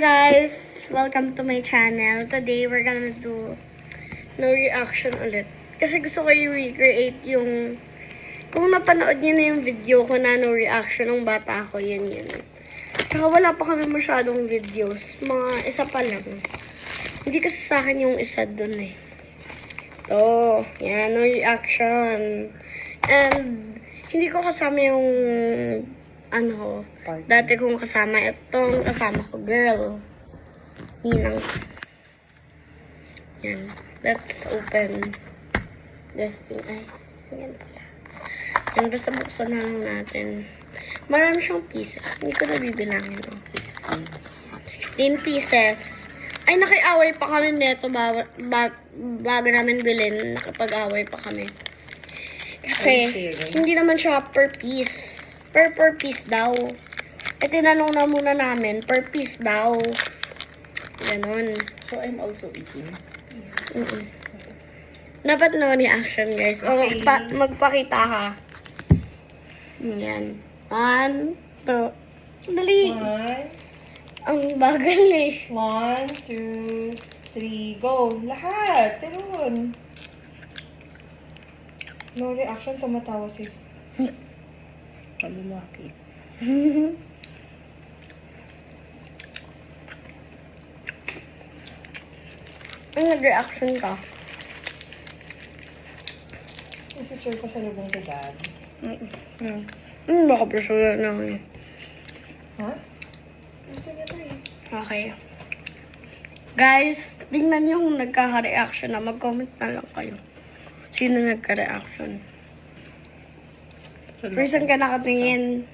Guys, welcome to my channel. Today, we're gonna do no reaction ulit. Kasi gusto ko i-recreate yung kung napanood niyo na yung video ko na no reaction ng bata ako, yun. Saka wala pa kami masyadong videos. Mga isa pa lang. Hindi kasi sa akin yung isa dun eh. To, yan, no reaction. And, hindi ko kasama yung dati kong kasama itong kasama ko, girl. Ninang. Yan. Let's open this thing. Ay, yan pala. Yan, basta buksan na lang natin. Marami siyang pieces. Hindi ko nabibilangin. 16 pieces. Ay, nakiaway pa kami neto bago namin bilhin. Nakapag-away pa kami. Kasi, hindi naman siya per piece. Per piece daw. E tinanong na muna namin, per piece daw. Ganon. So, I'm also eating. Dapat no reaction, guys. O, magpakita ka. Yan. 1, 2. Dali. Ang bagal eh. 1, 2, 3, go. Lahat. Tiron. No reaction, tumatawa si palulaki. Ang nag-reaction ka? Nasi-serve ko sa lubong ni Dad. Baka personal na ako yun. Ha? Gusto niya to eh. Okay. Guys, tingnan niyo kung nagkaka-reaction na. Mag-comment na lang kayo. Sino nagka-reaction? Person ka nakatingin.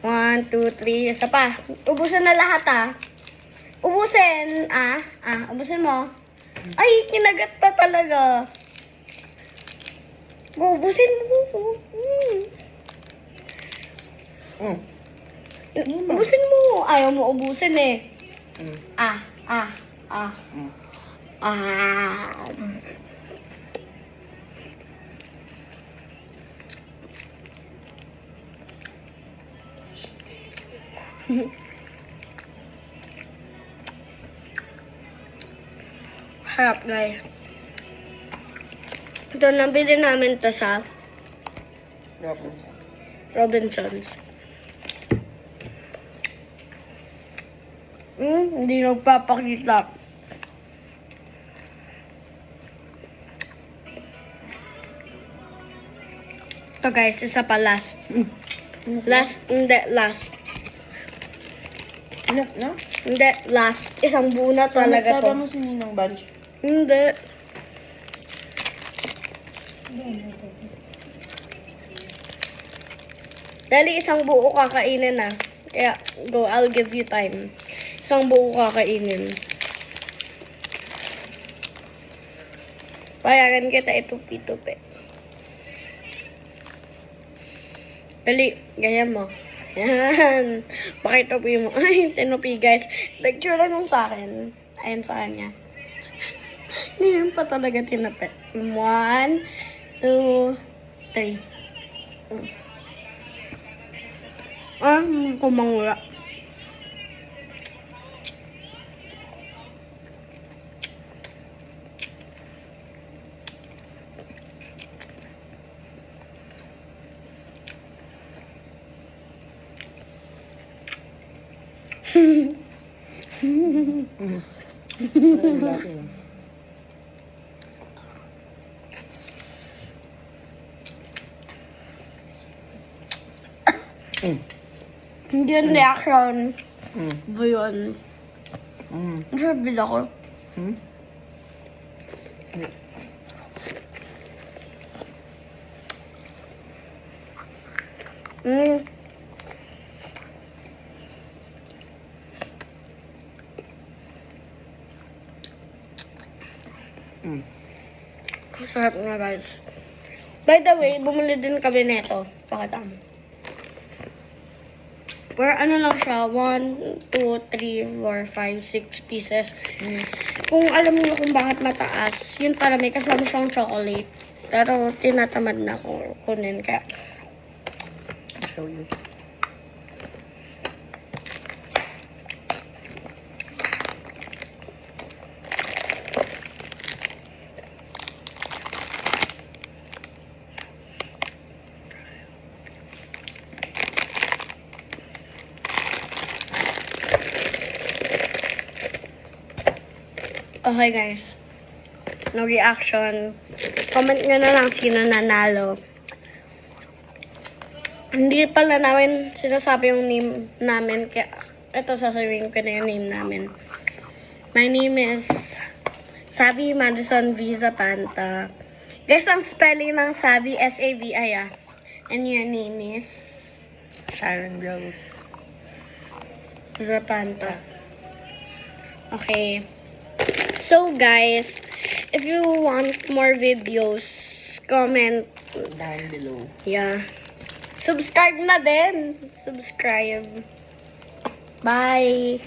1, 2, 3. Isa pa. Ubusin na lahat ah. Ubusin. Ubusin mo. Ay, kinagat pa talaga. Ubusin mo. Ubusin mo. Ayaw mo ubusin eh. Harap, guys. Ito, nabili namin to sa Robinsons. Hindi nagpapakita. Ito, guys, isa pa last. Last. No? Hindi, last. Isang buo na talaga to. Mo si Ninong Bunch? Hindi. Dali, isang buo kakainin na. Kaya, go, I'll give you time. Isang buo kakainin. Payagan kita itupi-tupi. Dali, ganyan mo. Yan. Pakitupi mo. Ay, tinupi, guys. Lecture lang yung sa akin. Ayun sa kanya. Ngayon pa talaga tinapi. 1, 2, 3. Kumangura. Hindi yung reaction. Ba yun? Sabi ako. Masarap nga, guys. By the way, bumili din kami nito. Pakita mo. Pero ano lang siya, 1, 2, 3, 4, 5, 6 pieces. Kung alam niyo kung bakit mataas, yun para may kasama siyang chocolate. Pero tinatamad na ako kunin kaya. I'll show you. Okay guys. No reaction. Comment nyo na lang sino nanalo. Hindi pala namin sinasabi yung name namin. Kaya ito sasabihin ko na yung name namin. My name is Savvy Madison Visa Panta. Guys, ang spelling ng Savvy, S-A-V-I ah. And your name is Sharon Rose. Zapanta. Okay. So guys, if you want more videos, comment. Down below. Yeah. Subscribe na din. Subscribe. Bye.